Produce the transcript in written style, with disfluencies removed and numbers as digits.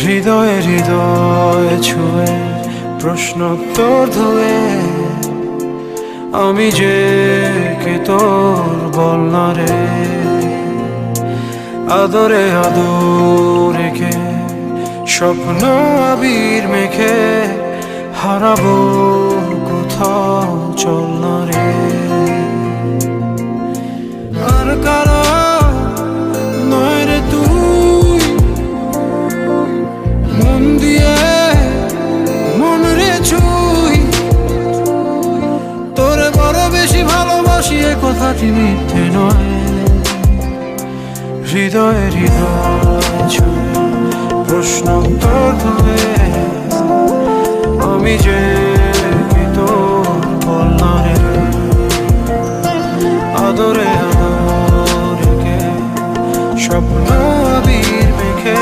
হৃদয়ে হৃদয় ছুঁয়ে প্রশ্নোত্তর ধুয়ে আমি যে কে তোর বল না রে। আদরে আদর রেখে স্বপ্ন আবির মেখে হারাবো কোথাও চল না রে। আর কারো নয় রে তুই, মন দিয়ে মন রে ছুই, তোরে বড় বেশি ভালোবাসি এ কথাটি মিথ্যে নয়। হৃদয়ে হৃদয় ছুঁয়ে প্রশ্নোত্তর ধুয়ে